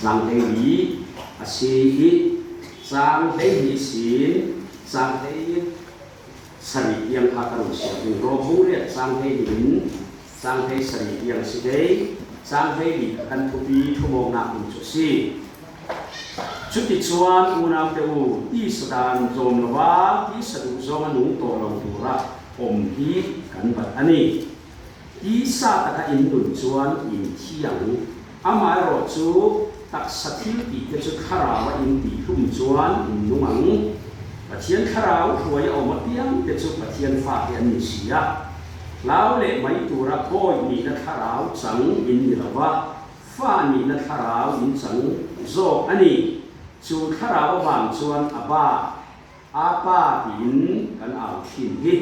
sang thế lý si ít sang thế lý xin sang thế sari yang hakaru siapin robu lihat sang thế lý sang thế sari yang si thế sang thế lý kan pupi thumong na pun susi chuti chuan unam te u ti sadan zom lawa ti sadu zom anung to long tura om hi kan bat ani ti sa taka in dun chuan in thiang amai ro chu tak sathil ti te chu kharawa in ti thum chuan in lungang pathian kharau huai om piang te chu pathian fa te an ni sia lao le mai tura koi ni na kharau chang in ni lawa fa ni na kharau in chang zo ani chu kharau wang chuan aba apa tin kan au thin hi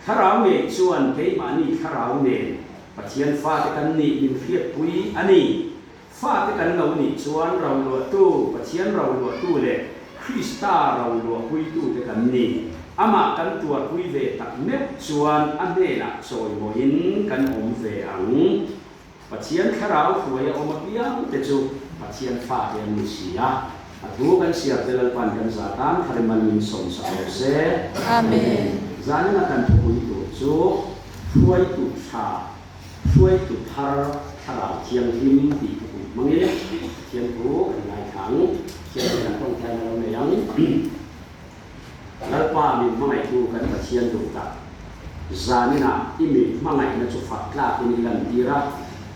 kharau ne chuan ke ma ni kharau ne pathian fa te kan ni in khiat pui ani fa te kan lo ni chuan rau lo tu pathian rau lo tu le krista rau lo pui tu te kan ni ama kan tua pui ve tak ne chuan ane na choi moin kan om ve ang pathian kharau huai om piang te chu pathian fa te ni sia atu kan siap dalam pan kan satan hariman min som sa se amen zani kan pui tu chu huai tu cha huai tu thar thara thiang him ti tu mangi thiang tu ngai thang thiang kan tong thai lo ne yang lalpa min mangai tu kan pathian tu ta zani na imi mangai na chu fakla tin lan tira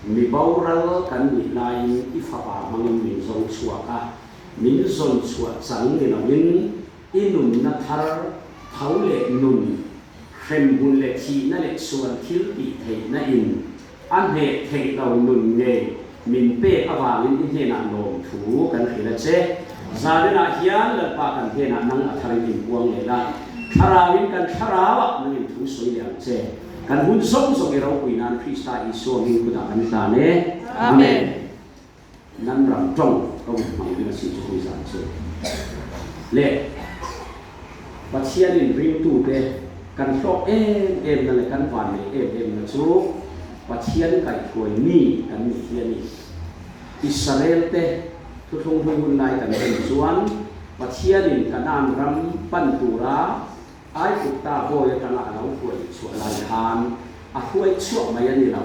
mi baural kan ni lai ifapa mangin min zong chuaka min zon chua chang ni na win inun na thar thaule nun khem bun le thi na le suan thil ti thei na in an he thei lo nun nge min pe awangin in he na nom thu kan khila che zadena hian la pa kan he na nang atharin in buang le la tharawin kan tharawa nangin thu soi liang che kan hun song song e ro kuinan krista isu min kuda kan ta ne amen nan ram tong ko mai ni si chu kui san che le pathian in ring tu te kan so em na le kan wan le em na chu pathian kai khoi ni kan ni hian ni Israel te thu thong hun nai kan ben chuan pathian in kanan ram pan tura ai ku ta boy ta na lo khoi chu lai han a khoi chu mai ani lo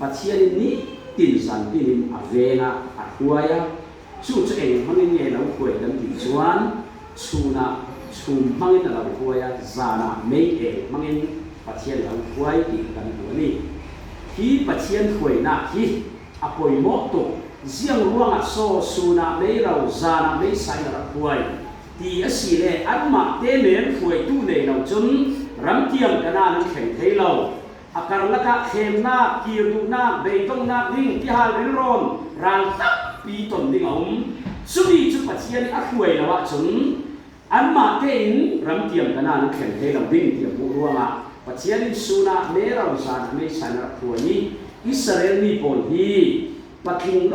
pathian ni tin san tin avena a khuaya chu chu eng hangin nge lo khoi kan ti chuan chuna chum mangin la khuaya zana mei e mangin pathian lo khuai ti kan ni hi pathian khoi na hi apoi mo to ziang ruang so suna mei rau zana mei sai ra khuai ti asile anma te men khoi tu nei lo chun ram tiang kana nan kheng thei lo akar laka khem na kiru na beitong na ring ti hal rin ron ran tap pi ton ding om sumi chu pathian a khuai lawa chun anma te in ram tiang kana nan kheng thei lo ding ti bu ruanga pathian in suna me rau zana mei sai ra khuai Israel ni pon hi pathing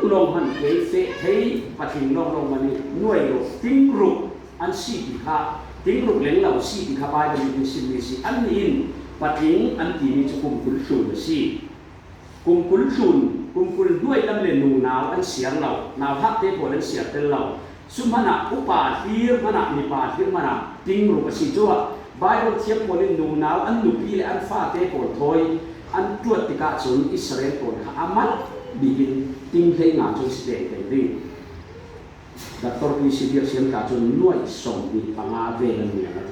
long han ke fe thei pathing long mani nuai ro ting ru an si ti kha ting ru leng lau si ti kha bai ni sin ni si an in pathing an ti ni chu kum kul sun si kum kul nuai lam le nu naw an siang lau naw hak te pon an siang tel lau sumana upa hir mana ni pa hir mana ting ru si chuwa bai ro thiam pon nu naw an nu pi le an fa te pon thoi an tuat tika chun Israel pon kha amal bikin ting thei nga chu ste te ri Dr. P.C.D. siam ka chun nuai som ni panga ve lan ni na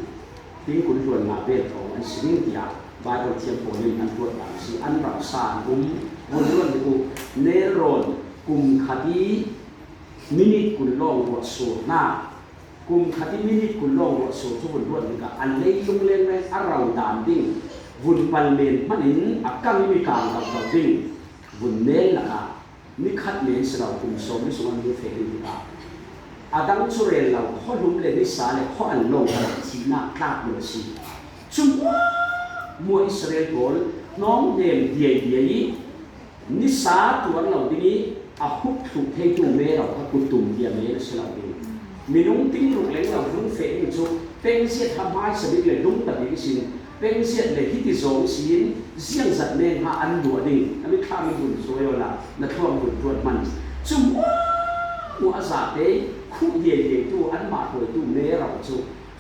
ting kun tuan nga ve tho an sing tia bai ro thiam pon ni an tuat ta si an ra sa kum mon ron ni ku ne ron kum khati minute kun long ro so na kum khati minute kun long ro so chu bun ron ni ka an lei lung len me arau dan ding vun palmen manin akang mi kang ka ding vun mel la mi khat men sra kum som ni suan ni fe ni ka adang churel la holum le ni sa le ho an long ka chi na klat lo si chum mo Israel gol nong dem die ni sa tuan lo ding a huk thu thei tu me ra ka kutum dia me sra ding minung ting ru leng la vun fe ni chu peng se thamai sa bi le dum ta bi sin peng siat le hiti zong sin siang zat men ha an du ding ami kha mi bun soyo la na thom bun tuat man chum หัวซาเตคู่เดียดตัวอันมาตัวตัวเนเราจู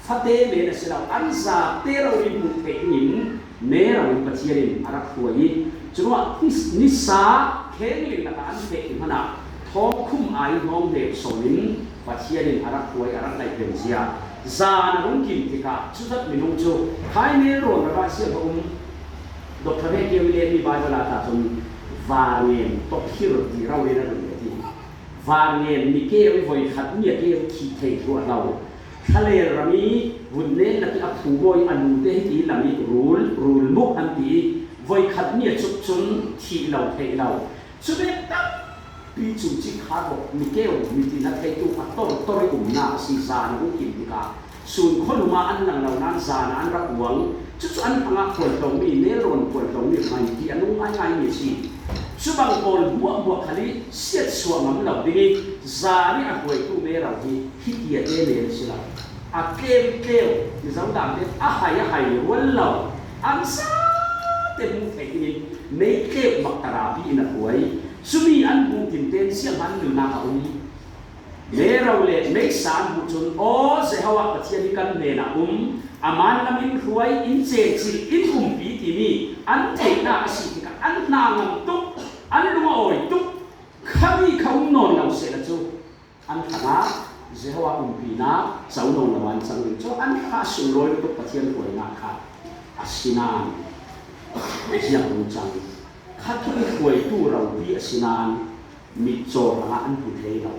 ฟัดเตเมนสิเราอันซาเตเราอินมุเตนินเนเราอินปัจเจียนอารักตัวยีจนว่านิสาเข่งลิงนักอันเตกิมนาท้องคุ้มไอน้องเด็กสมินปัจเจียนอารักตัวอารักในเพียงเสียซาหนุ่มกินที่กาชุดนั้นมีนุ่งจูท้ายเนรอนระเสียพระองค์ดอกทะเลเกี่ยวเรียนมีใบเวลาตาจนวาเนียนตกที่รถที่เราเรียนนั่นเองที่วาเนียนมีเกี่ยวไว้ขัดเนี่ยเกี่ยวขี้เทตัวเราทะเลรามีวุ่นเล่นนักอับถูบอยอันนู้นเที่ที่รามีรูลมุกอันที่ไว้ขัดเนี่ยชุดชุนที่เราเทเราสุดท้ายตั้งปีจุดที่ขาดบอกมีเกี่ยวมีที่นักเทตัวอัตโต้ตัวริกุมนาสีซาหนุ่มกินที่กาส่วนคนมาอันหลังเรานั้นซานะอันรักหวังชุดอันพังคนตรงนี้เนรอนคนตรงนี้ไม่ที่อันนู้นง่ายๆมีสิชุดบางคนบวกขลีเสียดส่วนมันเราดีซานี่อันป่วยตู้เนรเราที่ขี้เกียจเนรสิเราอาเกลที่สำคัญเนี่ยหายวันเราอันซาเต็มเต็มนี่ในเก็บมักตราบีนักหวยสุมีอันบูกินเต็นเสียมันหรือนาอุ้มเนเราเล่ไม่สารบุญโอ้เสียว่าปัจจัยกันเนนาอามันลำอินหวยอินเจจิอินปีที่นี่อันเทน่าสิกันอันนางตุกอันรู้ว่าตุกข้ามีเขานอนเราเสียแล้วจูอันขณะเสียว่าปีน่าเจ้านอนวันสังเกตจูอันข้าสุรอยตุกปัจจัยหวยนาค่ะอาศินานไม่ใช่ยังรู้จังข้าทุกหวยตู้เราพี่อาศินานมิโจระอันผู้เทเรา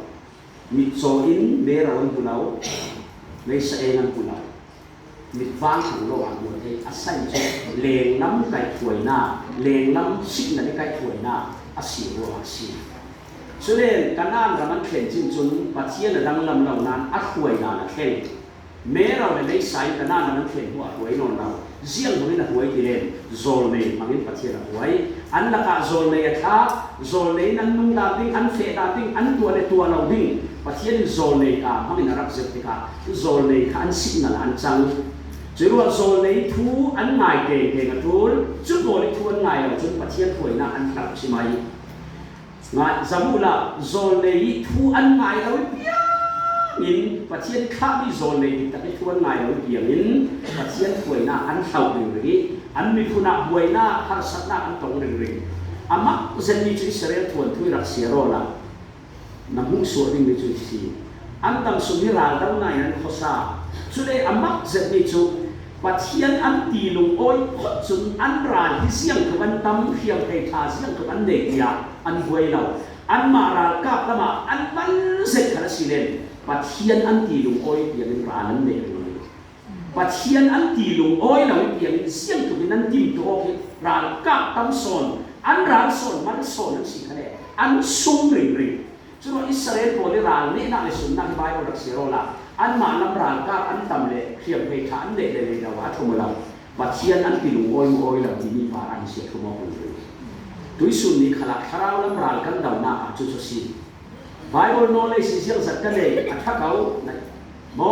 มิโจอินเนเราอันผู้เราไม่ใช่เองอันผู้เรามิฟังของระหว่างตัวเองอาศัยจะเลงน้ำไก่ถวยหน้าเลงน้ำชิกนั่นไก่ถวยหน้าอาศัยรัวอาศัยส่วนเรื่องการนั่งกับมันเข็นจริงจนปัจเจียนดังลำเหล่านั้นอัดถวยหน้าเข็นแม้เราไม่ใส่การนั่งกับมันเข็นหัวถวยนอนเราเสี่ยงตรงนี้นะถวยที่เล่นโซลเนย์มันเป็นปัจเจียนถวยอันละก็โซลเนย์ท่าโซลเนย์นั้นนุ่งดาดิ้งอันเฟดาดิ้งอันตัวในตัวเราดิ้งปัจเจียนโซลเนย์มันเป็นนักเสพติดโซลเนย์อันสิ่งนั้นอันจังจะรู้ว่าโซนในทูอันง่ายเก่งกับทูจุดโดนทูอันง่ายเราจุดปัจเจียนถวยน่าอันตัดใช่ไหมงานสมมุติละโซนในทูอันง่ายเราเปียงินปัจเจียนข้ามีโซนในแต่ไม่ทูอันง่ายเราเปียงินปัจเจียนถวยน่าอันเท่าหนึ่งหรืออันมีคุณะบวยน่าฮัสัตน่าอันตรงหนึ่งหรืออามาเซนมีจุดเสรีทวนทุยรักเสียรอละน้ำหุ่นสวยมีจุดสีอันตั้งสุนิราดาวไหนอันข้อซาสุดเลยอามาเซนมีจุดปัจเจียนอันตีลงอ้อยพดจุนอันรานที่เสียงกับอันตั้มเพียงไอ้ท่าเสียงกับอันเด็กยาอันหวยเราอันมารากับละมาอันมันเสร็จขนาดสิเลนปัจเจียนอันตีลงอ้อยเพียงรานนั้นเด็กเลยปัจเจียนอันตีลงอ้อยเราเพียงเสียงกับอันดิ้มตัวรานกับตั้มโซนอันรานโซนมันโซนนั่นสิคะแนนอันสูงริงจนว่าอิสราเอลตัวนี้รานนี่น่าจะสุนทรที่ใบเอาดักเสียโรละอันมาลำรานกับอันต่ำเลยเพียงไปฐานเด็กเลยเราว่าทุ่มเราปัจเจียนอันตีลงอ้อยเราที่นี่พาอันเสียทุ่มเอาเลยตัวสุนนี้ขลักขราวลำรานกันดาวนาจุดสุดสิไบเบิลโนเลสิเสียงสักกันเลยอัฐเขาโม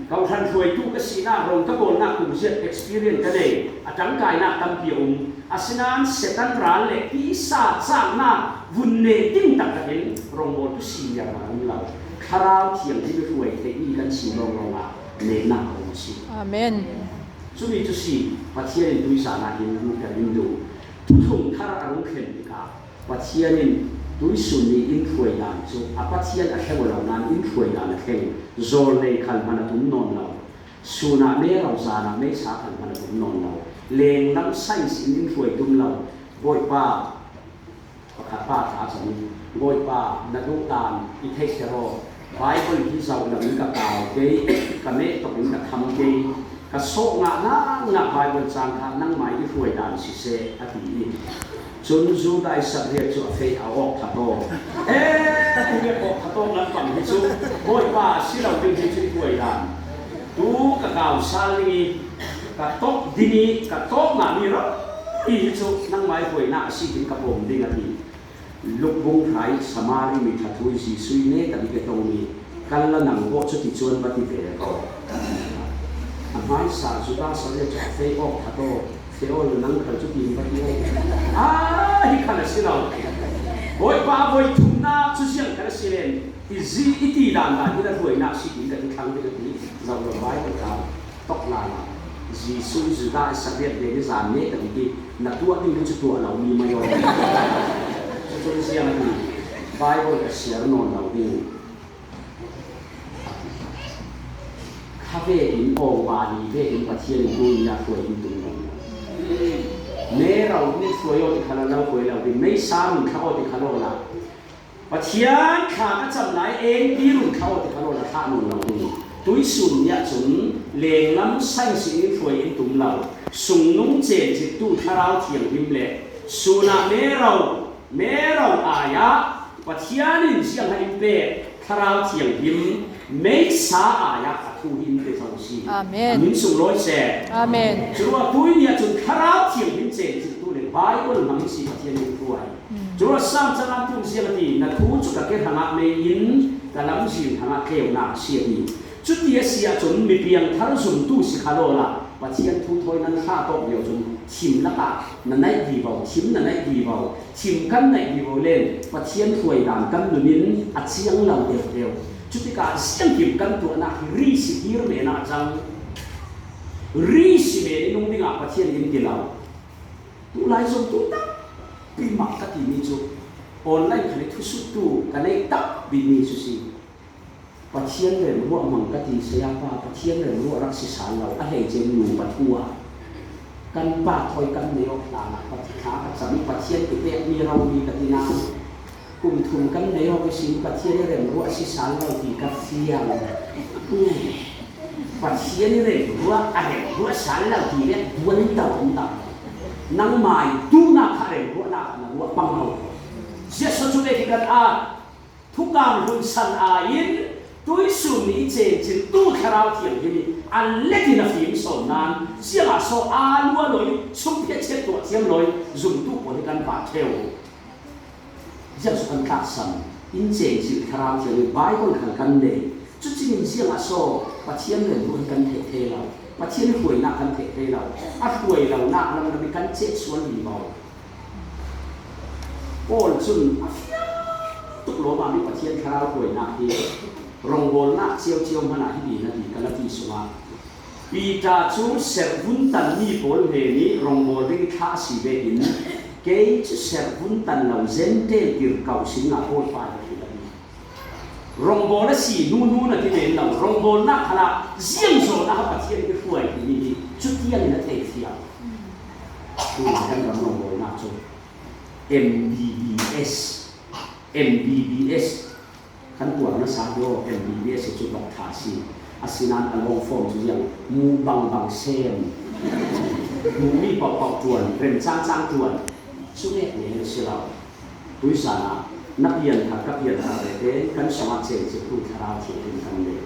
เขาทันช่วยทุกสิ่งน่ารงกบฏน่าคุ้มเสีย experience กันเลยอาจารย์กายน่าตั้มเปียงอาศินันเสตันรานเลยที่ศาสตร์สร้างน่าวุ่นเนติ้งตักกันรงโมทุสิ่งอย่างนั้นเราคราวเทียงที่ไม่ช่วยเทคนิคกันสิ่งรงอ่ะเนน่าคุ้มสิอาเมนสุนีทุสิ่งปัจเจียนดุยสานาหินดูกันดูทุกทุ่งคาราอารมณ์เข็นดีกับปัจเจียนดุยสุนีอินฟวยานจูอาปัจเจียนอาเขวเรานั้นอินฟวยานเข่งโซลเลยขันมันตุ้มนอนเราสุนัขเมื่อเราจานะไม่สาขันมันตุ้มนอนเราเลงน้ำไส้สิอินฟวยตุ้มเราบ่อยป้าขาป้าขาสามีบ่อยป้านักลูกตาลอิเทสเซโรไบเบิลที่เราหลังกับดาวเกย์กับเมฆตกหลังกับทำเกย์กับโซงะน่าไบเบิลจางทางนั่งหมายที่ฟวยดานสิเซอดีจนจูได้สักเรียกจูเฟยเอาออกทัดโตเรียกออกทัดโตนั้นฝั่งที่จูบ่อยป้าสิเราดึงที่ช่วยดานดูกับดาวซาลีกับโต๊ะดินีกับโต๊ะงามีรถที่จูนั่งหมายฟวยน่าสิถึงกับผมดิ้งอดีลูกวงไทยสมารีมีทัดทุยสีสุยเนตติเกตรงนี้กันละหนังโบชุติชวนปฏิเวทก็อันนั้นสารสุดาสเรียกจูเฟยออกทัดโตเสียว่าหนังเขาจะกินไปยังฮิคันสิเราบ่อยป้าบ่อยทุ่มน้าชุเชียงกันสิเลน izi iti dan dan kita tuai nak sikit kita tang kita ni zau zau bai kita tok lala Jisu juga sabit dari zane tapi nak tua ni tu tua lau ni mayor so siang ni Bible share non lau ni kave in ong bani ve in pathian dunia tuai in tung merau ni tuai ot kana lau tuai lau niไม่ซ้ำเขาot kana lauปะเทียนขาก็จำไหนเองพี่รุ่นเขาที่เขาเราท่านุ่นเรานี่ตุ้ยสุ่มเนี่ยจุนเลงล้ำไส้สิ่งถวยอินตุ่มเราสุ่มนุ่งเจนจิตตู้ทาราเทียงหิมเล่สุนัขเมเราอายะปะเทียนนี่เสียงให้เป๊ะทาราเทียงหิมไม่สาอายะทูหิมเป็นทองชีอาเมนมินสุ่มร้อยแสนอาเมนจุดว่าตุ้ยเนี่ยจุนทาราเทียงหิมเจนจิตตู้เลยไบเบิลมันสีปะเทียนนี่ถวยจุดสร้างสร้างทุ่งเสียดีนักทูจุดเกิดทางเมยินแต่ลำสิงทางเขียวหนาเสียดีจุดที่เสียจนมีเพียงทารสุ่มตู้สิคาโลละว่าเชียนทุ่งถอยนั้นข้าตกเดียวจนชิมละกะนั่นไหนดีเบาชิมนั่นไหนดีเบาชิมกันไหนดีเบาเล่นว่าเชียนถวยด่านกันหรือมินอัดเสียงเราเดียวจุดที่การเสียงกิมกันตัวนักรีสิฮิร์เมน่าจังรีสิเมนี่นุ่งดิ่งว่าเชียนยินดีเราตัวลายส่งตัวตั้งปีมักกะที่มีจุออนไลน์คันทุสุตุกันได้ตับบินีสุสีปัจเจียนเรื่องรู้มังกะที่เสียป้าปัจเจียนเรื่องรู้รักษาเราอะให้เจนูปัทัวกันป้าถอยกันเดียวนาปัจขาปัจสามีปัจเจียนติเตมีเรามีกตินากลุ่มทุนกันเดียวไปสิปัจเจียนเรื่องรู้รักษาเราที่กัดเสียงปัจเจียนเรื่องรู้อะไรรู้รักษาเราที่เนี่ยดวนต่างนังหมายดูนักอะไรรู้นักรู้ปังเอาเสียสุดท้ายที่กันทุกการหุ่นสันอายินตัวสุ่มนี้เจนจิตตู้คาราเทียมที่นี่อันเล็กที่น่าฟิล์มสอนนั้นเสียมาโซอาลัวเลยสุ่มเพียเช็ดตัวเทียมเลยสุ่มตู้คนที่กันบาดเจ็บเสียสุดกันขาดสันอินเจนจิตคาราเทียมใบคนขันกันเดย์จุดที่เสียมาโซปัจเจียนเรื่องคนกันเทเราปัจเจียนหวยนักกันเทเราอัดหวยเราหนักแล้วมันเป็นกันเจ็ดส่วนดีเบาโอ้จุนตุกโลมามีปัจเจียนคาราหวยนักที่รองโบนักเชียวมันอะไรดีนะดีกันละที่สวาปีจาจูเสร์ฟุนตันมีโพลเฮนี่รองโบริงท่าสีเบอินเกจเสร์ฟุนตันเราเซนเตกิร์เก่าสิงคโปร์ไปที่นั่นรองโบนักสีนู่นนะที่เด่นเรารองโบนักขนาดเสียงโซนะครับปัจเจียนก็ช่วยที่นี่จุดที่นี่นะเทียบดูกันกับรองโบนักจู MBBS ขั้นตัวนักสาวโย MBBS จุดหลักฐานสิอาศินันอันลงฟอร์มจุดอย่างมูบังเซมมูมีปอกจวนเรนจ้างจวนสุดเล็กเนี่ยเสียเราดุยสานะนักเรียนขัดกับเรียนอะไรเด่นกันสมัครเจนจะพูดคาราเทียนกันเลย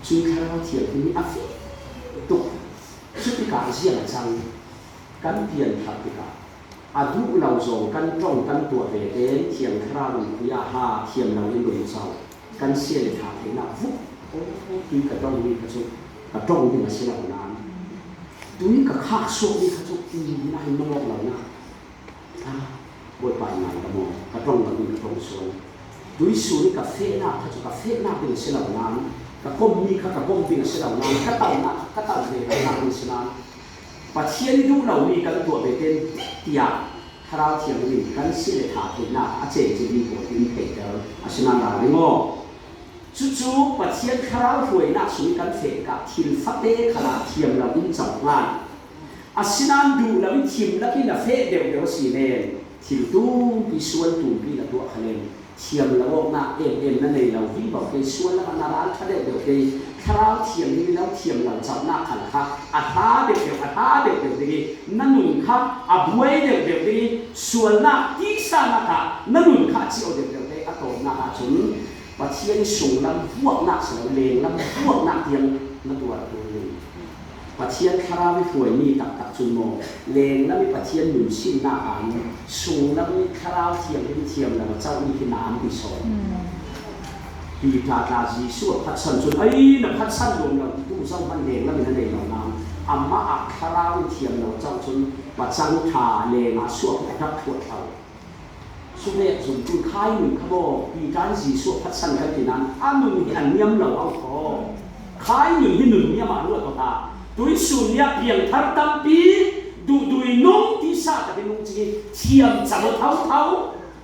ชุดคาราเทียนที่มีอัฟฟิตุกชุดที่การเสียงจังกันเปลี่ยนขัดที่การอาดุเราส่งกันตรงกันตัวเด่นเทียมคราบุญยาหาเทียมเราอินโดนีเซียกันเสียเลยขาดที่น่าฟุกที่กระต้องมีกระจุกกระต้องมีมาเสียเหล่านั้นตัวนี้กับข้าโซ่นี่กระจุกที่น่าหินงอกเหล่านั้นบทไปไหนกระมองกระต้องกับมีกระต้องส่วนตัวนี้ส่วนนี้กับเฟน่ากระจุกกับเฟน่าเป็นเสียเหล่านั้นกระก้มมีกระก้มเป็นเสียเหล่านั้นกระเต่านะกระเต่าเลยกระนาเป็นเสียนั้นปัจเจียนดูเรามีกันตัวเป็นที่อยากคาราเทียมนี่กันเสียเลยขาดที่น่าอาเจจะมีบทอินเทอร์เดอร์อาชนาดาริโมจู่ๆปัจเจียนคาราหวยนักสุนิกันเฟกับทีมฟัดเดคาราเทียมเราอินจับงานอาชนาดูเราอินทีมนักที่นักเฟเดี๋ยวสีเลนทีมตู้พิส่วนตู้พิละตัวคะแนนเทียมเราออกหน้านั่นเองเราวิบอกไปส่วนแล้วนาราถ้าเดี๋ยวไปคาราเทียมนี่แล้วเทียมเราจับหน้าขันค่ะอาท่าเดี๋ยวดีนั่นหนุนค่ะอาบวยเดี๋ยวดีส่วนหน้าที่สานะคะนั่นหนุนค่ะเจียวเดี๋ยวดีอาโตนาจุนปัจเจียนส่งลำพวกนักเสลงลำพวกนักเทียมนั่นตัวนึงปัจเจียนคาราวิถวยนี่ตักจุนโมเลงแล้วมีปัจเจียนหนุนชิ้นหน้าอันส่งแล้วมีคาราเทียมที่เทียมแล้วเจ้ามีที่น้ำที่สองปีพาตาจีสวดพัดสันจนน่ะพัดสันลงเราตู้เจ้ามันเลงแล้วมีนั่นเองเราน้ำอัมมาอักคาราวิเทียมเราเจ้าจนปัจจังขาเลงมาสวดรับถวดเอาส สุเมฆสุนทุนคายหนึ่งขบปีการสีสวดพัดสันกันที่นั้นอันหนึ่งที่อันเนียมเราเอาพอคายหนึ่งที่หนึ่งเนี่ยมาด้วยก็ตาดุยสุนเนี่ยเพียงทัดตั้มปีดุยน้องที่ซาจะเป็นน้องจีเทียมจังเท้า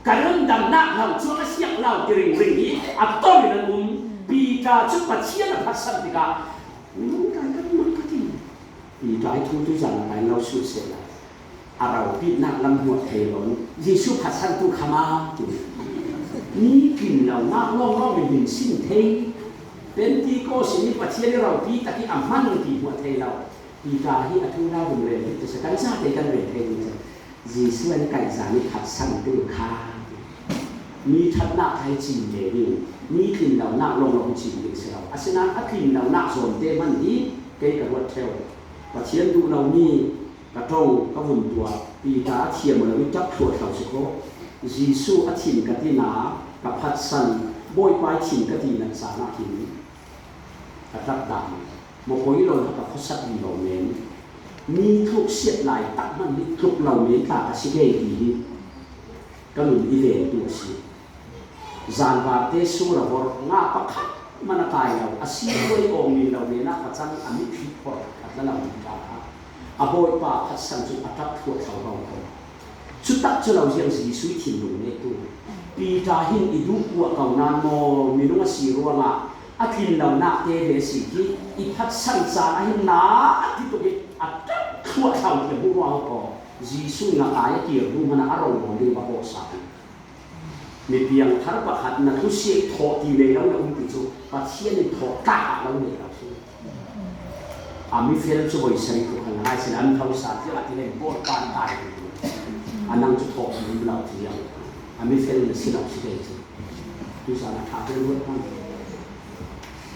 การเริ่มดังนักเราช่วงเสียงเราที่เร่งนี้อัตโต้ในนั้นปีกาชุดปัจเจียนพัดสันติกาน้องการก็มันก็ที่ปีกาให้ทุกอย่างไปเราสุดเสียแล้วเราปีนักลำหัวเทลนยิสุพัดสันตุขมาจุนี่กินเราหน้าล่องเป็นดินสิ้นเทเป็นที่โกสินิปัจเจียนเราปีตะกี้อ่ำมันปีหัวเทเราปีกาที่อธิราบุญเรียนจะสกัดซาเตกันเรียนเทนี่ยิสุอันไก่สานิพัดสันตุขามีทัศนะไทยจีนเดวิวมีกินเราหน้าล่องจีนเดียวเสียอาศัยนั้นกินเราหน้าโซนเตมันดีเกี่ยวกับวัดเทวปัจเจียนดูเรามีกระทงกระหุ่นตัวปีกาเทียมเราวิจับถั่วเท่าสิโก้ยิสุอธินกตินากับพัดสันบ่อยไปถินกตินันสานาหินกระทับดังโมโหยลงกับพัดสันเหล่าเมนมีทุกเสียดไหลตักมันทุกเหล่าเมนตาสิเกดีก็หนุนอีเวนตัวสิจานวาเตสูระบรง่าปักขัดมันตายเราอาศัยด้วยองค์มีเราเมนักพัดสันอันนี้ผิดพอขัดแล้วเราดีกาอาโบยป่าพัดสันจุดอัตถัวเท่าเราชุดตักจุเราเสียงสีสุยถิ่นลงในตัวปีตาหินอิดุกัวเก่านานโมมีนุ่งสีรัวงาอาทินเราหน้าเตเรสิที่อีพัดสันจานหินนาอาทิตย์ตัวนี้อัตถัวเท่าเกี่ยวกับว่าก็สีสุยงาอายเกี่ยวกับมันอารมณ์ของเรื่องโบสถ์มีเพียงทารกหัดนักทุเสียทอตีเลยแล้วเราไม่ติดจุปัจเจียนทอตาเราเนี่ยเราสิอามิเฟลจะบ่อยสิ่งที่คนให้สิ่งนั้นเขาสาธิตที่เรื่องโบสถ์การตายอันนั้นจะทอมันเราที่ยังอามิเฟลเนี่ยสิ่งเราสิ่งเดียวที่สารขาดเรื่องนั้น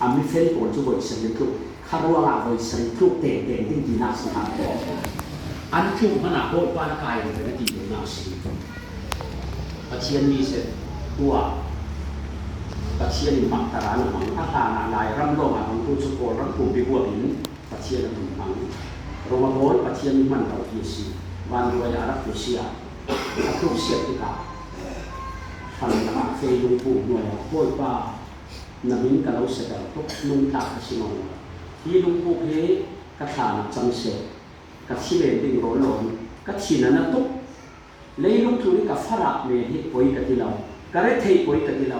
อามิเฟลโบสถ์จะบ่อยสิ่งที่ข้ารู้ว่าบ่อยสิ่งที่เต่งที่ดีน่าสนใจอันที่มันโบสถ์การตายเลยนะที่ดีน่าสนใจปัจเจียนมีเสร็จตัวปัจเจียนมักตระหนักมังอาการนายรำร้องของผู้สุโขรำภูมิบัวหินปัจเจียนมันมังโรมาโบนปัจเจียนมันเราที่สิวันรวยอารักษ์เสียทุกเสียที่กาฟังจากเฟย์ลุงปู่หน่วยโบยป้านามินกับเราเสด็จทุกลุงตาสิโนที่ลุงปู่เพกระถางจังเสกกระชิเลนดิ่งร้อนร้อนกระชินนั้นทุกเลยลุงทุนี่กับฝรั่งเมธิป่วยกันที่เรากระเรทป่วยกันที่เรา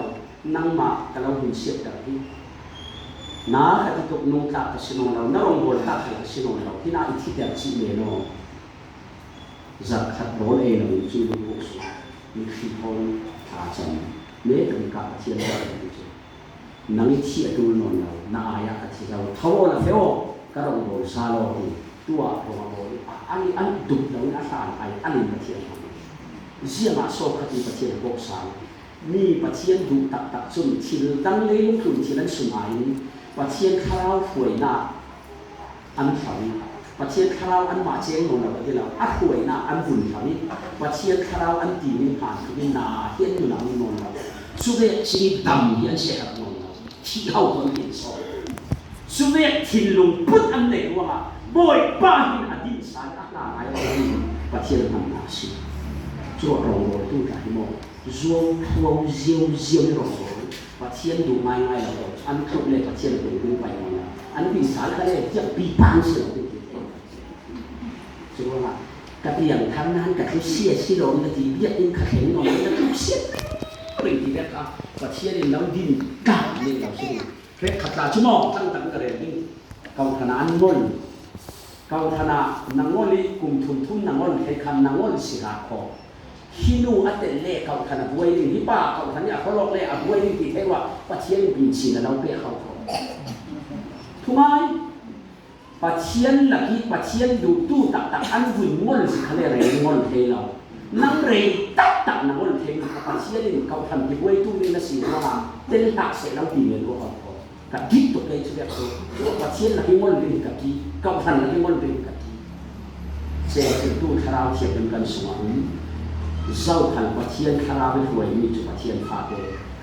นั่งมากับเราหุ่นเสียกันที่น้ากับที่ตกนุ่งตาสิโนเราน้ารงบนตาสิโนเราที่น่าอิทธิเดียจีเมโนจักขัดร้อนเองเราจูลุงปู่สุมีขี้พงขาจันเนื้อถึงกับเทียนเรานั่งอิทธิดูนนเราน้าอายะที่เราเท่าละเฟโอกระรงบนซาโลตัวโรมาโบอันดุเราหน้าตาอันนี้มาเทียนเสียมาโซคติประเทศโบกสาวมีประเทศดูตักจุนทิลตั้งเลยลงทุนที่นั้นสุนัยประเทศข้าวหวยหน้าอันฝันประเทศข้าวอันมาเชียงของเราที่เราอัดหวยหน้าอันหุ่นฝันประเทศข้าวอันตีนิพานคือนาเฮียนอยู่หลังนนเราสุเวชชีดำยันเสียกับนนเราที่เขาคนกินซอยสุเวชทินลงพุทธอันเด็กว่าบ่อยป้าหินอดีตสายอัตราหมายประเทศมันนาสิ做容我都改么，做做的容我，把钱都买来了，按口来把钱都给买完了，按比啥个嘞，叫比办事了，对不对？是不啦？กติอย่างทางนั้นกับที่เสียสิโรนกับที่เบี้ยอินขัดแข็งหน่อยแล้วทุกเสียเป็นที่แบบอ่ะว่าเชียร์เราดินกาเนี่ยเราสิเพื่อขัดตาชั่วโมงตั้งแต่กระเรื่องนี้เกาธนาอันงนเกาธนานางงนนี่กลุ่มทุนนางงนให้คำนางงนสิราคอฮินูอัตเตเล่เกาธนาบวยนี่ที่ป้าเกาธนาเขาลอกเล่อะบวยนี่ที่เทว่าว่าเชียร์บินชินแล้วเราเปี้ยเขาถูกไหมปัจเจียนหลักที่ปัจเจียนดูตู้ตักอันหุ่นงอนสิเขาเรียกอะไรงอนเทเรานั่งเรตักนั่งงอนเทปัจเจียนนี่เขาทำที่ไว้ตู้นี่นะสิว่าเต้นตักเสร็จแล้วดีเลยว่าเขากับกิ๊กตัวเลยชุดเดียวปัจเจียนหลักที่งอนเป็นกับกิ๊กเขาทำหลักที่งอนเป็นกับกิ๊กเสร็จตู้คาราเทียบเป็นกันสวรรค์เจ้าทันปัจเจียนคาราเป็นหวยมีจุดปัจเจียนฟาเต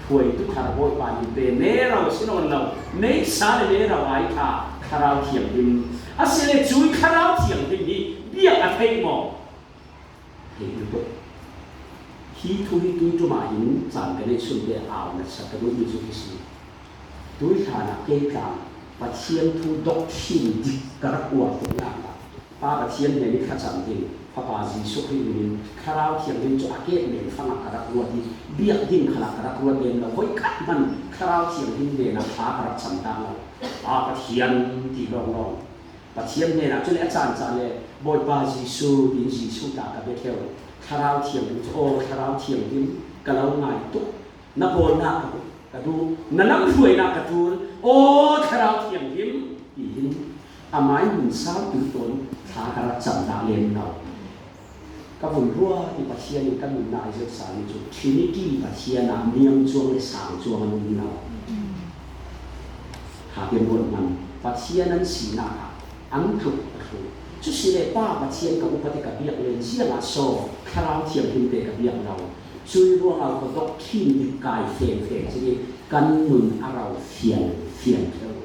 หวยทุกคาราโบยปานิเตเนเราสิโนนเราเนสาเลเราไอ้ท่าคาราเทียมดินอาศัยจุยคาราเทียมดินนี้เบี้ยอะไรหมอเห็นตัวเ hi thu hi tu tu ma hin chan ka nei sun te aw na sa ka du mi chu ki si tui thana ke tlang pa chian thu dok thin dik ka kwa tu na pa pa chian ne ni kha cham din pa pa ji su khi min kharau thiam din chu ake ne phanga ka ra kwa di biak din khala ka ra kwa den la hoi kat man kharau thiam din ne na pha ka ra cham ta la pa pa chian ti long long pa chian ne na chu le chan chan le boi pa ji su din ji su ta ka be theo kharau thiam din chu o kharau thiam din ka lau ngai tu na bol na ka du na nam ruai na ka tu o kharau thiam din ti hin amai mun sa tu ton tha ka ra cham ta len na ka vun rua ti pa chian ni kan mun na je sa ni chu trinity pa chian na niam chuang le sang chuang an ni na ha bien bon man pa chian nan si na ang thu thu chu si le pa pa chian ka upati ka biak len sia la so kharau thiam hin te ka biak na chui ruang au ko dok thin ni kai fe fe chi kan mun arau fian fian theu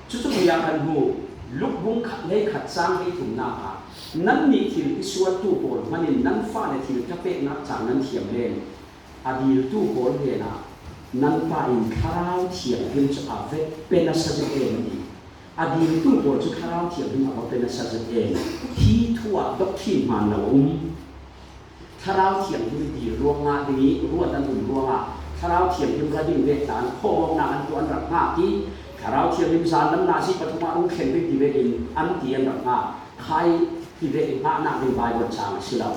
chu chu ya kan hu luk bung khat le khat sang hi thum na ha nan ni thil isual tu pol manin nan fa le thil ka pe na chang nan thiam len adil tu pol he na nan pa in kharau thiam hin chu ave pe na sa je en ni adil tu pol chu kharau thiam hin ave pe na sa je en hi thua dok thin man na kharau thiam hin di ruang nga ni ruwa tan hun ruang a kharau thiam hin ra ding ve tan kho na an tu an rak nga ti kharau thiam hin san nam na si pathuma ung khen ve ti ve in an ti an rak nga khai ti ve in na na ve bai bo chang si lo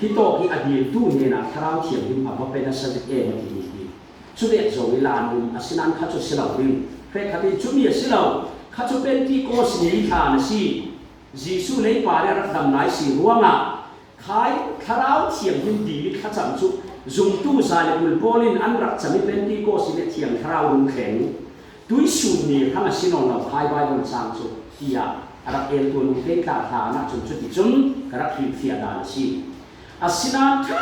hi to ki adil tu ne na kharau thiam hin ava pe na sa je e ma ti ni chu ve zo wi la nu asinan kha chu si lo ring phe kha ti chu mi si lo kha chu pen ti ko si ni tha na si jisu le pa le rak dam nai si ruanga khai kharau thiam hin di kha cham chu zum tu za le bul bolin an rak chami pen ti ko si le thiam kharau rung khen tui su ni khama sinon la khai bai bon chang chu tia ara el tu nu te ka tha na chu chu ti chum kara khi phia da si asinan tha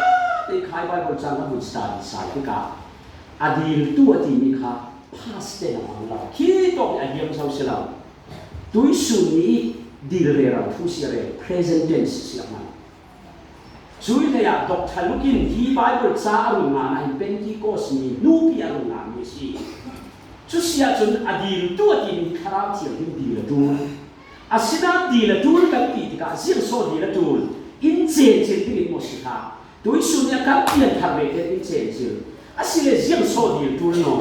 te khai bai bon chang bu sta di sa ti ka adil tu ati ni kha past te na la ki to ya yem sau se la tui su ni dil re ra thu si re present tense si ma chui le ya dok thalukin hi bible cha aru nga na pen ki kos ni nu pi aru nga ni si chu sia chun adil tu ati ni kharau thiam hin di la tu asina di la tu ka ti ka zil so di la tu in che che ti mo si ha tui su nya ka pian thar ve te in che che asile zil so di tu no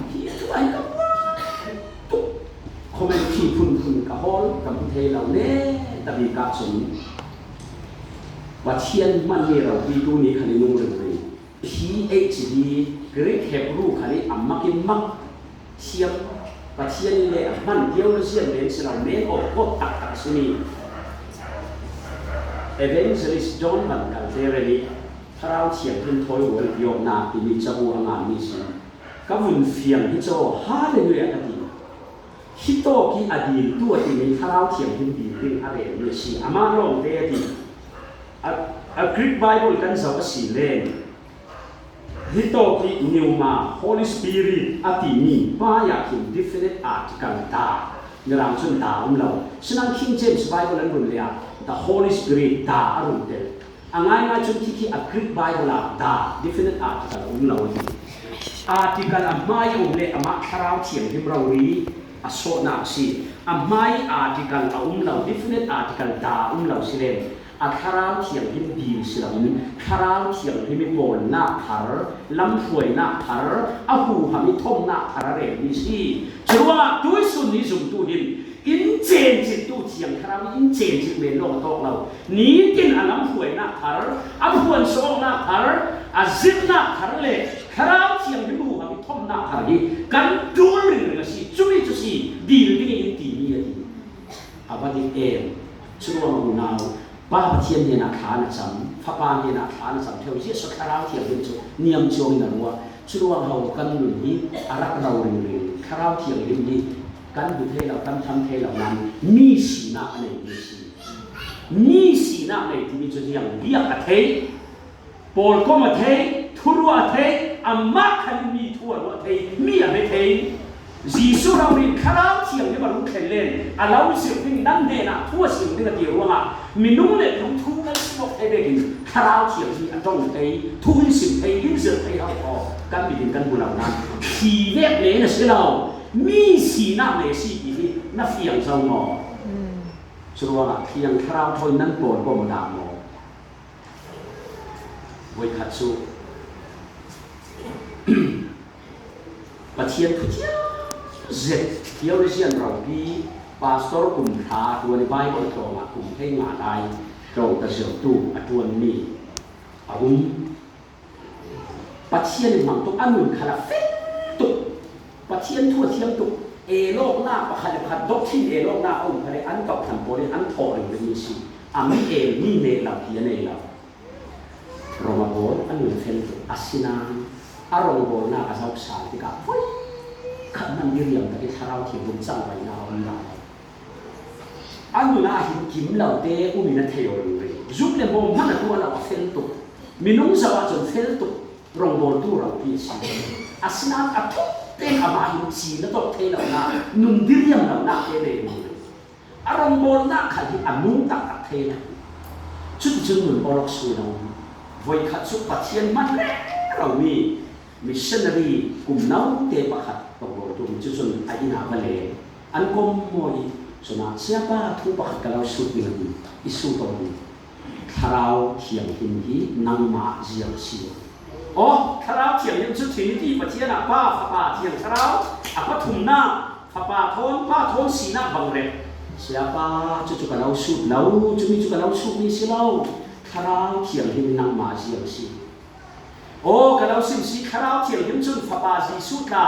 hi tu ai ka tu comment ki phun ka hol ka the la ne ta bi ka chunว่าเชียนมันเเราปีตูนี้คันนี้นุ่งเลย PhD Greek Hebrew คันนี้อัมมักมักเชียนว่าเชียนนี่แหละมันเดียวเชียนเรียนสลับเมนออกก็ตักตักสุนี Evangelist John มันกันเทเรนีถ้าเราเชียนขึ้นถอยหัวโยมนาที่มีจะบัวงานนี้สิก็วุ่นเฟียงที่โจฮาเลลูยากันดีฮิโตกีอดีตตัวที่มีถ้าเราเชียนขึ้นดีขึ้นอะไรนี่สิอามาลองเดียดีa Greek Bible kan sa si len hito ki pneuma Holy Spirit ati ni pa ya ki definite article ta ngarang chun ta lo sinang King James Bible an run lia the Holy Spirit ta arun tel angai nga chun ki a Greek Bible la ta definite article lo article amai le ama kharau thiam him rawi aso na si amai article lo definite article ta lo silen a kharau thiam hin di silam kharau thiam hin mi bol na thar lam thuai na thar a hu ha mi thom na thar re ni si chua tui sun ni zum tu din in chen chi tu thiam kharau in chen chi men lo tok lo ni tin a lam thuai na thar a huan so na thar a zip na thar le kharau thiam hin hu ha mi thom na thar hi kan dul ri re si chui chu si di ri ni ti ni ti abadi em chua ma nau ba thiên nhiên là khá là chấm pháp ba nhiên là khá là chấm theo chiếc số khá rau thiệt bên chỗ niềm chiều là đúng không? Chú luang hầu căn lùi đi, arab đầu lùi khá rau thiệt bên đi, căn bự thế là căn thâm thế là làm ni xì nạ này thì mình cho rằng biếc à thế, bồn có mà thế, thua à thế, mắc hay mi thua à thế, mi à thế. Jisu rau ni kharau thiam ni baru khelen alau siu ting dan de na thua siu ting ti ruanga minung le lung thu kan smok e เบกินคราวเทียงที่อันต้องไอ้ทุนสิบไอ้ลิ้นเสือไอ้เขาพอกันมีดินกันบุญเหล่านั้นสีเวกเลยนะสิเรามีสีหน้าเลยสีที่น่าเฟียงเศร้าหมอชัวร์เพียงคราวทนนั้นโปรดบ่มดามหมอไว้ขัดสู้ประเทียนผู้เจ้าเจ็ดเที่ยวได้เชียนเราพี่ปาสตอร์กุมทาตัวในใบก็ตรงกุมเพ่งมาได้ตรงตะเสียวตู้อัตวนนี้อาวุธประเทียนมันตุกอันหนึ่งขนาดเฟตุกประเทียนทั่วเทียมตุกเอโลกหน้าประคันประคันดอกที่เอโลกหน้าองค์พระอันกับทันโปรอันทอหรือมีสิอามิเอนี่เนลาเพียเนลาโรมาโบอันหนึ่งเฟนอาศินาอารมณ์โบนาอาซาสาติกาฟุ้ยขันนั้นเรียงแต่ที่ทาราวที่บุญจังไว้นาอันนั้นอันนู้นอาหินกิมเหล่าเตะอุมินาเทโอเลยจุกเลยโบมันตัวเราเฟลตุกมินุ่งสวัสดิ์เฟลตุกโรงโบตัวเราพิชิตอาศินาอัตุเป็นอามาหินสีแล้วตัวเทเราหน้านุ่มดิเรียมเราหน้าเทเลยอารมณ์โบนาขันที่อันนุ่งตักเทนะชุดจึงเหมือนบอลสูเราไว้ขัดสุปัจเจียนมันเรามีมิชชันนารีกลุ่มน้องเตปะขัดตกลงตัวมิจุชนไอ้นาบาเลอันกมมวยส่วนเสียบ้าทุบะขัดกับเราสุดนี่อิสุตรงนี้คราวเทียงหินที่นางมาเจียงเชียวอ๋อคราวเทียงยังชุดที่ที่ปัจเจียนป้าฟ้าเทียงคราวอ่ะก็ทุ่มหน้าฟ้าทนป้าทนสีหน้าบังเร็จเสียบ้าจุดกับเราสุดเราจุดมีจุดกับเราสุดนี่สิเราคราวเทียงหินนางมาเจียงเชียวโอ้กระเราสิ่งสีคราวเทียงหินจุดฟ้าจีสุดละ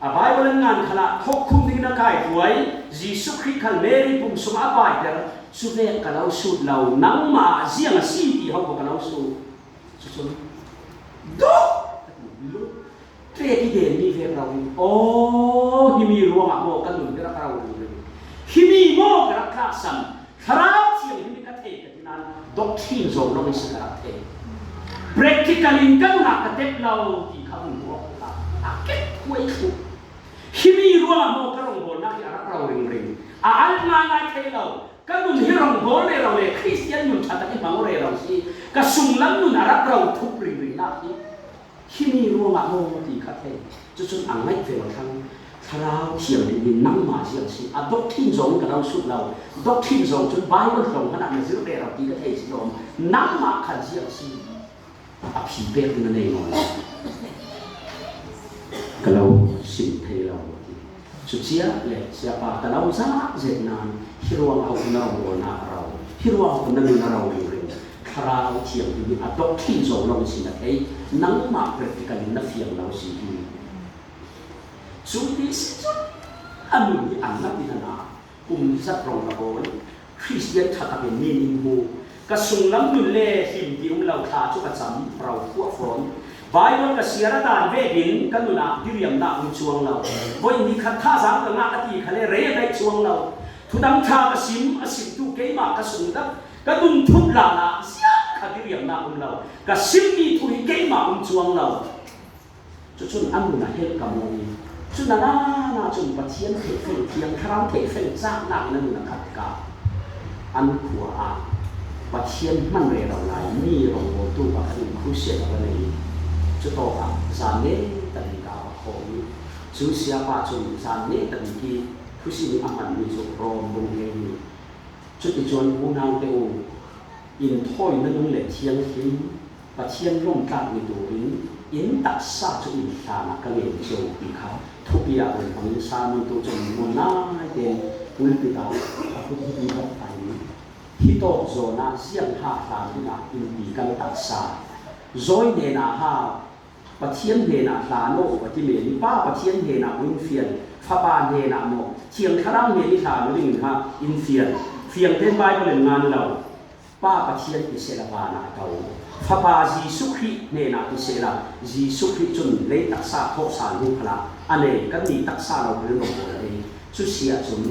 อาบายวันงานขณะทกคุมดิ้งนักไก่ถวยจีสุคริขันเมรีปุ่มสมาบายเดอร์สุดเวกกระเราสุดเรานังมาเสียงสีที่เขาบอกกระเราสุดสุดดูเทที่เด่นมีเวกเราโอ้ฮิมีรัวมาโมกันหนุนกระเราเลยฮิมีโมกระข้าสันคราวเทียงหินกระเทยกันนั้นด็อกทรีนโซนเราไม่ใช่กระเทย practically กันหนักกระเทยเราที่เขาหัวอาเก็บคุยสุดฮิมีรัวโมกระรงโบนักที่อารักเราเร่งอัลมาไงเทเรากันนุนฮิรงโบเนเราเลยคริสเตียนนุนชาติที่มังเรเราสิกันสุ่มลังนุนอารักเราทุกเรื่องนักที่ฮิมีรัวโมที่กระเทยจุดจุดอ่างไม่เฟลทั้งคราวเทียมดินนั่งมาเสียงสิด็อกทินส่งกับเราสุดเราด็อกทินส่งจนใบมันส่งขนาดนั้นสิเราได้เราตีกระเทยสิโดมนั่งมาขันเสียงสิอภิเบกนั่นเองก็เราสิ่งที่เราสุดเสียเลยเสียป่าแต่เราซะเจ็ดนานที่รวมเอาคนเราหัวหน้าเราที่รวมเอาคนนั้นเราอยู่เลยคราวเทียมดินด็อกทินส่งเราสินะไอ้นั่งมาเพื่อที่กันนับเฟียงเราสิสุดที่สุดอันนี้อันนั้นนี่นะกุมจัดรองกระโบนคริสเตียนถ้าทำเป็นมีนิมูกระสุนล้ำดุลเล่หิมที่เราขาชุกจำเราพวกฝนไว้บนกระเสียระดานเวดินกันดูนะที่เรียมหน้าอุ่นช่วงเราวันนี้ขัดท่าสามกับหน้าตีทะเลเร่ได้ช่วงเราทุดังชากระสิมอสิมตุเกยมากระสุนดับกระดุมทุบหลานะเสียขัดที่เรียมหน้าอุ่นเรากระสิมมีทุยเกยมากอุ่นช่วงเราจุดอันนู้นเห็นกับมวยจุดนั้นน่าจุดปัจเจียนเทเฟนเทียงครั้งเทเฟนจ้าหนักนั่นนะครับกาอันขัวอาปัจเจียนมันเรียเราไหลมีโรงโบตู้ปะคันคุเสียกันเลยจุดโตอ่ะสารเนี้ยตัดกาวของชื่อเสียป่าจุดสารเนี้ยตัดที่คุเสียมันมีจุดโรงบงเองจุดที่ชวนผู้นำเตออินถ้อยนั่นเลยเทียงหินปัจเจียนร่มกลางในตัวหินอินตัดซาจุอินทานักเรียนโจปีเขาทุกอย่างเลยของซามุตุจนมุนน่าเด่นปุริปิตาพุทธิบิดาไปที่โตโซนาเสียงหาตามที่นักอินดีกันตัดซาโซยเดนาฮาปะเทียนเดนาลาโนปะทิเมนิป้าปะเทียนเดนาวินเฟียนฟาบานเดนาโมเชียงครั้งเมนิทาโนลิงฮาอินเฟียนเฟียงเต้นใบก็เล่นงานเราป้าปะเทียนอิเซลบานาเก่าฟาบาจีสุขีเนนาอิเซลาจีสุขีจนเลตักซาทอกสารหุพละอันนี้ก็มีตักซาเราเรื่องของเราเองชุดเสียจน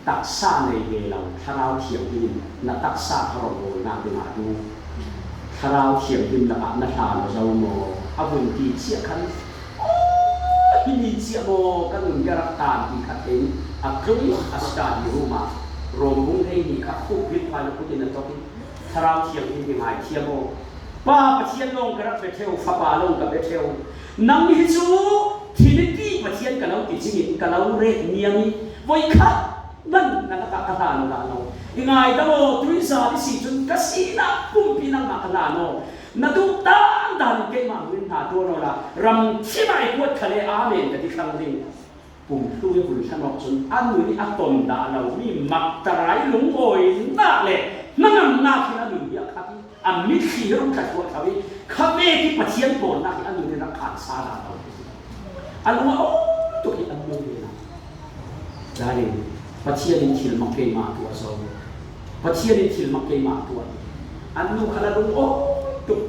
ตักซาในเวลาถ้าเราเทียมดินนัตักซาเราโมนาเป็นอาดูถ้าเราเทียมดินนักนักทานเราโมอาบุญที่เสียขันที่มีเสียโมกันหนุนยารักตามที่ขัดเองอักรุยอัสตาดิรูมาโรมบุ้งให้ดีครับคู่พิพายนักพุทธินักจอมท ราวเทียงนี่ยังไงเทียมโอป้าปะเทียนลงกระเบเทลฟ้าป่าลงกับเบเทลนังฮิจูที่นี่ที่ปะเทียนกันเราติดจิตกันเราเรียกเนียมีไว้คัดนั่นนักตะกะตาโนดาโนยังไงตะโมตุยซาดิสิจุนกะสีนักปุ่มปีนังนักนาโนนัดุตาดันเกมาวินหาตัวโนละรำที่ไม่กวดทะเลอาเมนกันที่ครั้งนี้ปุ่มตู้ยบุญชนกจนอันนี้อัตนดาเรามีมักตะไรหลงโอยน่าเลยนั่นน่าที่นั่นอยู่เนี่ยครับอันมิขีรุ่งขัดตัวเขาที่ข้าเมที่ปะเทียนโบนนักอันนี้นักขาดสาราเราอันว่าโอ้ตัวนี้อันนี้นะได้เลยปะเทียนทิลมักเกมาตัวโซ่ปะเทียนทิลมักเกมาตัวอันนู้นขนาดโอ้ตุก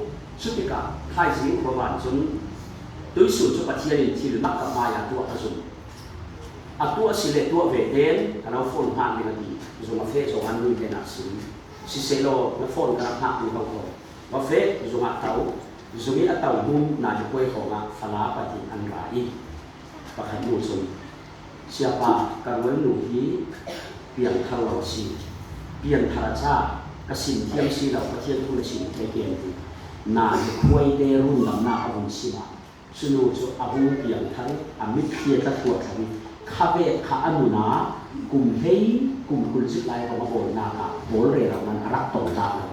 สุดที่การไทยสิ่งประวัติจนโดยส่วนจุปะเทียนทิลมักกับมายาตัวผสมอันตัวสิเลตัวเวเดนเราโฟนผ่านในดีจนมาเฟซของอันนู้นเป็นนักสิ่งสิเซโลมาโฟนกันหักในบางคนมาเฟซจงอัตเตาจงมีอัตเตาบุ้มนาจะป่วยของฟลาปฏิอันไรประคันมูสมsiapa kawan nuhi piang kalau si piang tharacha kasin tiam si lau pathian thu sin theken ti na khoi de run lam na awun sima sunu chu abu piang thang amit khia ta thua thang khabe kha anuna kum hei kum kul sit lai ko bol na ka bol re ra man arak tong da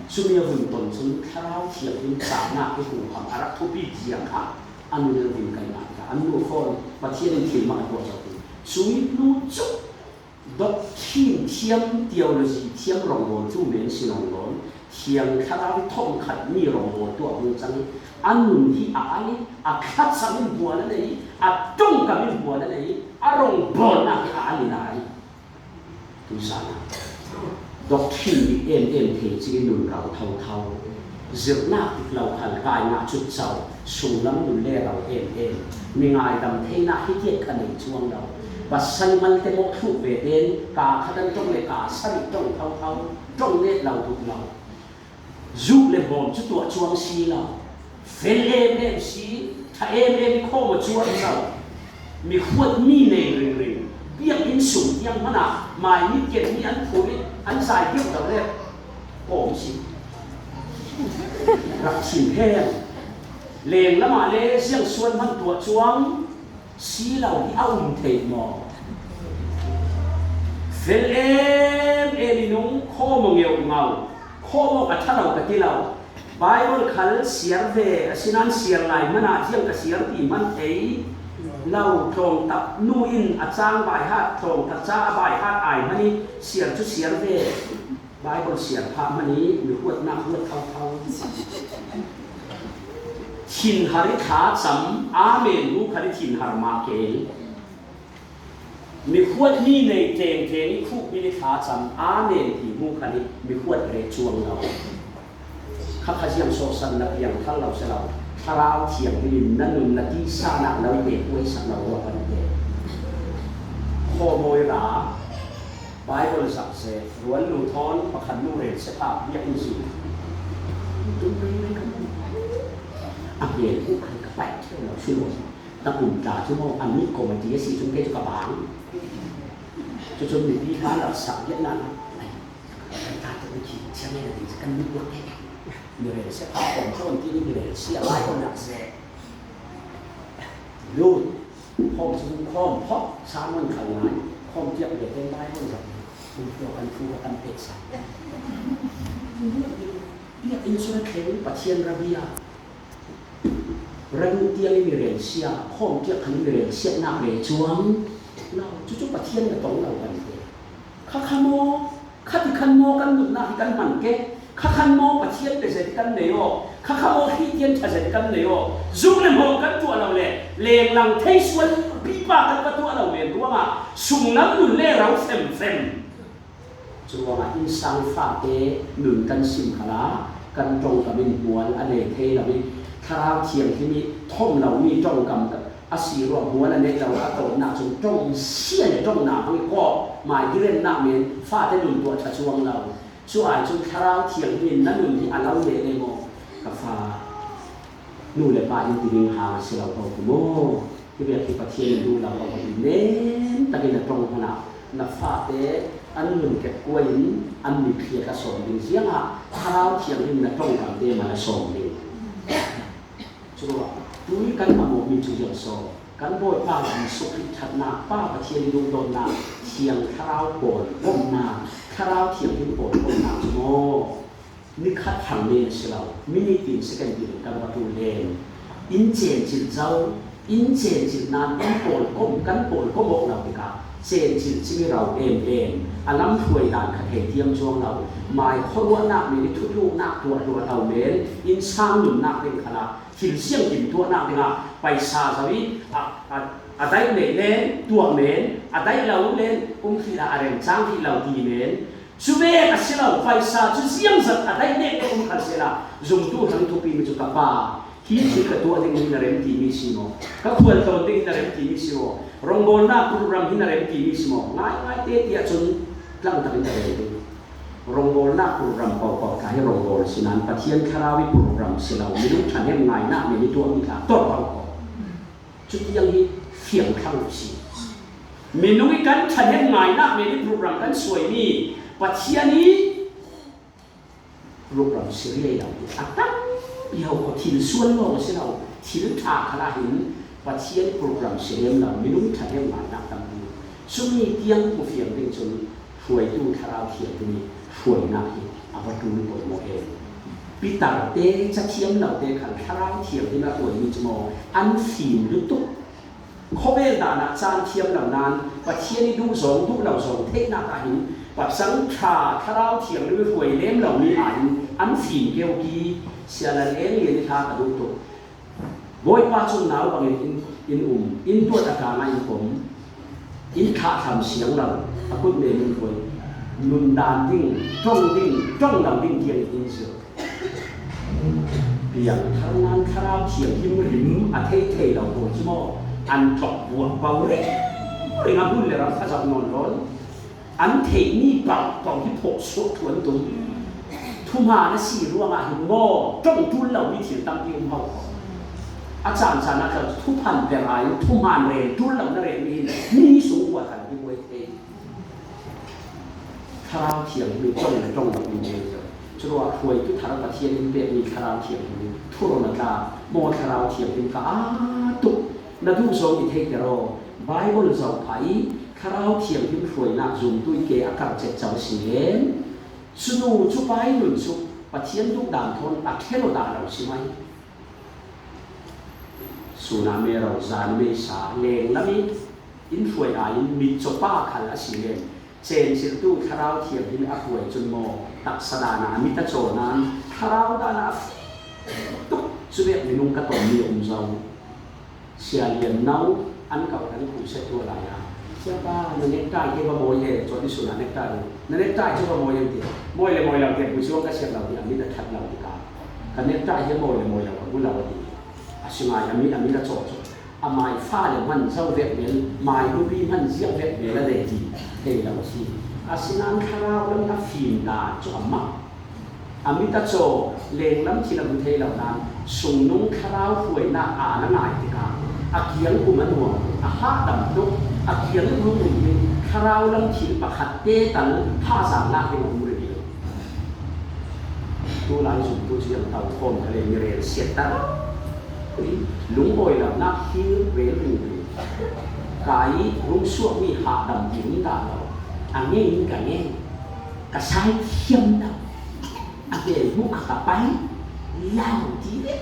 sumia hun ton sun tharau thiam hin sa na ke hu ham arak thu pi jiang kha anu le vin kai na ka anu phone pathian thil ma ko cha suy lu chu dok thiên thiam theology thiam rong won chu men sin rong won thiam khara vi thong khat mi rong won to mu chang anun hi ai a khat sam min bua la nei a tong ka min bua la nei a rong bon na ka ali nai tu sana dok thiên em the chi nun rau thau thau zir na lau khal kai na chu chau sung lam nun le rau em mi ngai dam the na hi tiet kan nei chuang dau và sanh man te mok thu về đến cả khadan trong le cả sari trong thau thau trong le lau tu lau zu le bom chu tua chuang si lau fel em si tha em kho ma chuang lau mi khuat mi nei ring ring piak in sum yang mana mai ni ket ni an phui an sai tiếp đầu le om si rak sin he leng lama le siang suan man tua chuang si lau di aun thei mo fel em nung kho mo ngeu ngau kho mo ka thalau ka tilau bible khal siar ve asinan siar lai mana jiang ka siar ti man ei lau thong tap nu in achang bai hat thong ta cha bai hat ai mani siar chu siar ve bible siar pha mani mi huat na huat thau Thin hari tha cham amen hu khari thin har ma ke mi khuat ni nei teng ni khu mi ni tha cham amen ti hu khari mi khuat re chuang lo kha kha jiang so san la piang thal lo sa lo tharau thiam ni nanun na ti sa na lo be wei sa lo wa kan de kho moi ra bible sak se ruan lu thon pakhan nu re se pa ya in si Akhirnya aku kan kepai kalau suruh tak unta cuma ani komedi si chúng cái cho bạn cho chúng mình đi phá là sợ nhất là này ta tự chỉ xem đây là gì cần biết được thế người này sẽ có còn cho anh kia người này sẽ lại còn đặc rẻ luôn không chúng không hot sáng mình khởi lại không chịu để tên bay hơn rồi chúng tôi cần thu và cần tết sạch biết insurance thế và chiên ra bia răng tiang mi rèn xia khom tiak khani mi rèn xia na re chuang lao chu pa thiên là tong lao kan ke kha khamo khati khan mo kan nut na kan man ke kha khan mo pa thiên pe se kan ne yo kha khamo hi tien tha se kan ne yo zu le mo kan tu lao le leng lang thei suan pi pa kan ka tu lao le ruang a sung nam nun le rau fem chuang a in sang fa te nun kan sim khala kan tong ka min bual ane the la bi Thao thiền thì mi thom lâu mi trong cầm asi ruộng muốn là nên lâu đã tổ nạp trong trong xiên trong nạp với co mà cái lên nạp miền pha tới đường tuột cả chuông lâu chú ai trong thao thiền miền nó đường thì ăn lâu để đây mò cà phà nuôi lại ba những tình hà sẽ lâu cầu mô cái việc thì phát triển nuôi lâu cầu nên ta cái là trong nào là pha tới อันเงินเก็บกล้วยอันมีเพียกระสมดิงเสียงอ่ะข้าวเทียงดินนะต้องการเดมาสมดิงชัวร์ดูกันมาโมมีจุดยศกันโบยป้ามีสุขิชัดนาป้าประเทียนดูโดนนาเทียงข้าวโปนก้มนาข้าวเทียงดินโปนก้มนาโมนี่คัดทางเมนสิเรามินิตินสกันดินกันวัตถุเลนอินเจนจิตเจ้าอินเจนจิตนานอินโปนก้มกันโปนก้มบอกเราดีกว่าเจนจิตที่เราเองอันนั้นถวยด่านขัดเหตุเทียมช่วงเราหมายข้อว่านักมีทุกลูกนักตัวเอาเมนอินสร้างหนุนนักเป็นขนาดหินเสี่ยงหินตัวนักเป็นไปซาสวิอะได้เล่นตัวเมนอะได้เราเล่นที่ละอะไรจ้างที่เราดีเมนชุเบกสิเราไปซาชุเสี่ยงสัตอะได้เล่นขัดเสละจงตัวทั้งทุกปีมันจะกลับมาที่ที่กระตัวที่นี่นาเรมทีมิซิโมก็ควรตัวที่นาเรมทีมิซิโมรองโบนาโปรแกรมที่นาเรมทีมิซิโมง่ายเตี้ยจนตั้งแต่เป็นอะไรดีรองโบนาโปรแกรมเป่าๆการให้รองโบสินันปะเทียนคาราวิโปรแกรมสิเราไม่รู้ทันยังไงนะไม่ได้ตัวมีการต้นเราจุดยังนี้เสียงข้างสิไม่รู้กันทันยังไงนะไม่ได้โปรแกรมกันสวยนี่ปะเทียนนี้โปรแกรมสิเรียเราอัตตั้งเดี๋ยวทีส่วนโลกสิเราทีถาขนาดหินปัจเจียนโปรแกรมเสียงเราไม่รู้ทันยังไงนักตั้งนี้ช่วงนี้เตียงผู้เฟียงเป็นจนช่วยดูคาราเทียนนี้ช่วยนักหินเอาไปดูตัวโมเองปีต่างเตะจะเทียมเราเตะขันคาราเทียนที่มาตัวนี้จะมองอันฟิล์มลุตุเขาเวลาหนักจานเทียมเหล่านั้นปัจเจียนดูสองดูเราสองเทคนาหินปัจสังชาคาราเทียมหรือช่วยเล่มเหล่านี้อันฟิล์มเกี่ยวกีเสียแล้วเองเรียนท่ากระดูกตัวบ่อยป้าจุนหนาวบางอินอินตัวตะการมาอินผมอินขาทำเสียงเราอากุฎเมนุนคอยนุนดานดิ้งจ้องดำดิ้งเทียนอินเสือเพียงทางนั้นคาราเทียมที่ริมอาเทเราโดนชิโมอันจบบวกเบาเล็กเรื่องบุญเลยเราถ้าจะนอนร้อนอันเทนี่เบาตอนที่พกสุดทวนตุ้มทุ่มหานะสี่ร่วงหินโง่จ้องทุนเราวิถีตั้งที่อุ้มเขาอาจารย์ชนะเขาทุพันเวลาทุ่มหาเรนทุนเราเรนมีสูงกว่ากันที่เวทีคาราเทียมมีจ้องเรามีเยอะชัวร์ถวยทุกทางประเทศนี้มีคาราเทียมมีทั่วโลกาโมคาราเทียมเป็นกาตุนัดูโซอิเทกเรอไบเบิลเจ้าไผ่คาราเทียมที่ถวยนักจุ่มตุยเกอากาศเจ็ดเจ้าเสียนสนุชุบไปหนุนชุบปะเทียนทุกด่านทนตักเทโลด่านเราใช่ไหมสุนามิเราจานเมษาเลงแล้วมีอินฟวยอาอินมีจป้าขันละสีเลนเชนสิตู้คาราเทียมที่อักวยจนโมตักสดานามิตะโจนั้นคาราดานาตุ๊กสุเบกมีนุ่งกระต่อมีองค์เจ้าเสียเลียนเน่าอันเก่านั้นขู่เช็ดตัวลายเชื่อป่ะนั่นเน็กไตที่ว่าโมยเลยจนที่สุดนั่นเน็กไตนั่นเน็กไตที่ว่าโมยยังติดโมยเราเก็บผู้ช่วยก็เชื่อเราที่อันนี้จะทัดเราดีกว่ากันเน็กไตที่โมยเราผู้เราดีอาชิมายอันนี้จะโจทย์อาไม้ฟ้าเลยมันเจ้าเวทเมลไม้รูปีมันเสียเวทเมลอะไรดีเฮ้ยเราสิอาศินันคาราแล้วมันฟิล์มตาจ้ามั่งอามิตาโจเลงล้ำที่เราเทเหล่านั้นส่งนุ่งคาราหวยหน้านั่นไหนดีกว่าอาเกียงกุมันหัวอาฮาดำดุอาเกียงรู้หนึ่งคาราล้ำที่ประคัดเตตันท่าสามนักเป็นมือเดียวตัวลายสุ่มตัวเชียงเต่าคนทะเลมีเรียนเสียตาลุงบอยเรานักฮิวเวลุงกายลุงช่วงมีหาดำหินตาเราอันนี้ยิ่งกันเนี่ยกระชายเทียมเราอันเดียวมุขตาไปเล่าทีเล็ก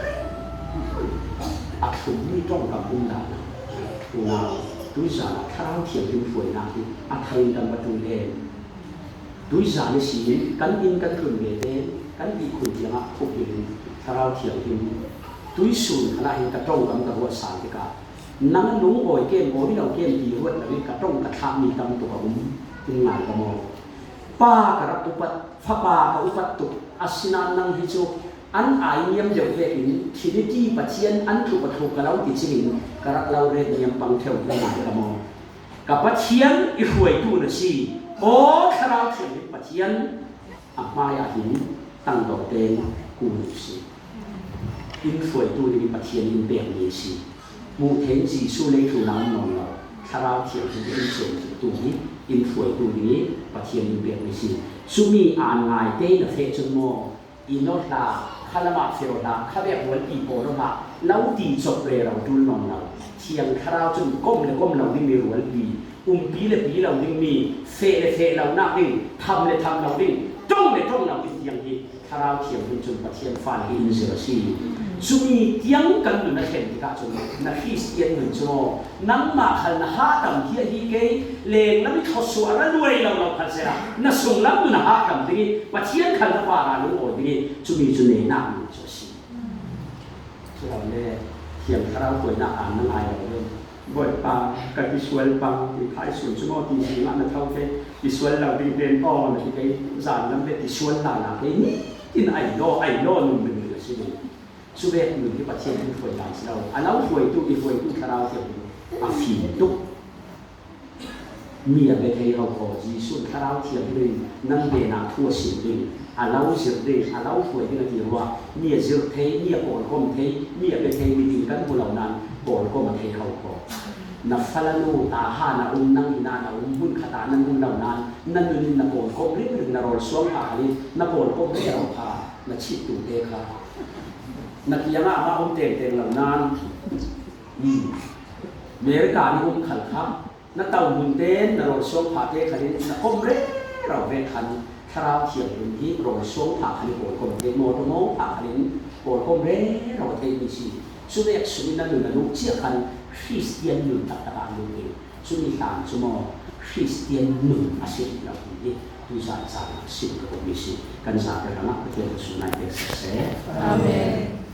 อักษรนี่ต้องกับบุญเราเราด้วยสารข้าวเทียมเป็นฝอยนาทีอักษรดังประตูเลนด้วยสารสีกันอินกันกลุ่มเดนกันดีคุยยังอ่ะพวกเองข้าวเทียมเป็นด้วยสูนขณะที่กระจงกันกับวัวสารที่กันนั่งลุงโอยเกมโอยเราเกมดีวัวแต่กระจงกระทำมีตำตัวผมถึงงานกระมอป้ากระตุปัดฟ้าป้ากระอุปัดตุอาศินันนังฮิจูอันไอเนียมเดียวเองทีนี้ที่ปัจเจียนอันถูกกับเราติดสิ่งกระเราเรียนเนียมปังเทวในงานกระมอกับปัจเจียนอีหวยตู้นะสิโอ้คาราเทียนปัจเจียนอับมายาหินตั้งดอกเตงกูสิอินฟวยตู้นี้ปัจเจียนอินเบียงนี้สิมูเทนจีสู้ในถูน้ำนองเราคาราเทียนที่อินเสียงตู้นี้ อินช่วยตัวนี้ประเทียนอยู่เบียดไม่สิสุมีอ่านง่ายเต้นเฟจนโมอินโนตาคาลามาเฟโรดาข้าแบบวันอีโปโรมาแล้วตีจบเลยเราดูนอนเราเทียงคราวจนก้มเลยก้มเราดิ้งมีรัวดีปีเลยปีเราดิ้งมีเฟเลยเฟเราหน้าดิ้งทำเลยทำเราดิ้งจ้องเลยจ้องเราดิ้งอย่างนี้คราวเทียงจนประเทียนฟันอินเซอร์ซีสุมีเทียงกันอยู่ในเห็นที่กาจนนักคริสเตียนเหมือนจอนั่งมาขันหาดำเฮียฮีเกยเลงแล้วไม่ทศวรรษรวยเราพันเสียนั่งส่งรับอยู่หาดำที่ประเทียนขันว่าเราโอ้ที่สุมีจุนเนน่ามีจสิเราเนี่ยเทียงคราวตัวน่าอ่านนั่งไอเราเลยบ่อยปังกับวิชวลปังที่ขายส่วนชั่วโมงที่สี่มันเท่ากันวิชวลเราเป็นเรียนอ่อนที่ไปจานนั้นเป็นวิชวลหนาๆนี่ที่ไอโลนุ่มเป็นเลยใช่ไหมสุเบกหนึ่งที่ประเทศที่ฝอยหลังเราอันนั้นฝอยตู้อีฝอยตู้คาราวเทียมอาฟีตุกมีอะไรที่เราขอจีสุนคาราวเทียมเลยนั่งเดินทั่วสิ่งเลยอันนั้นสิ่งเลยอันนั้นฝอยที่เราเรียกว่ามีเสือเทมีโอนคมเทมีอะไรที่มีดีกันบุเรานั้นโอนก็มาเทเขาขอนับฟลานูตาหานานั่งนาหุ่นขตานั่นเหล่านั้นนั่นนี่นับโอนก็เรื่องนรกสวงหาลินับโอนก็เรื่องเราพานับชิดตูเตคานักยังมาเต็งเหล่านั้นเมริกานี่ขันครับนักเต่าหุ่นเต้นนรกสวงผาเตคาลินับเรื่องเราเวคันคราวเขียนหุ่นที่โรยสวงผาคาลิโอนก็เตโมโตโมผาคาลิโอนก็เรื่องเราเตมิชีสุดท้ายสุดนั้นเราเชื่อกันคริสเตียนหนึ่งตัดตาหนึ่งเองสุดท้ายสมมติคริสเตียนหนึ่งอาศัยเราที่ดูสายสารสิ่งที่ผมมีสิ่งกันสารเป็นอะไรก็เป็นสุนัขเด็กเสียอาเมน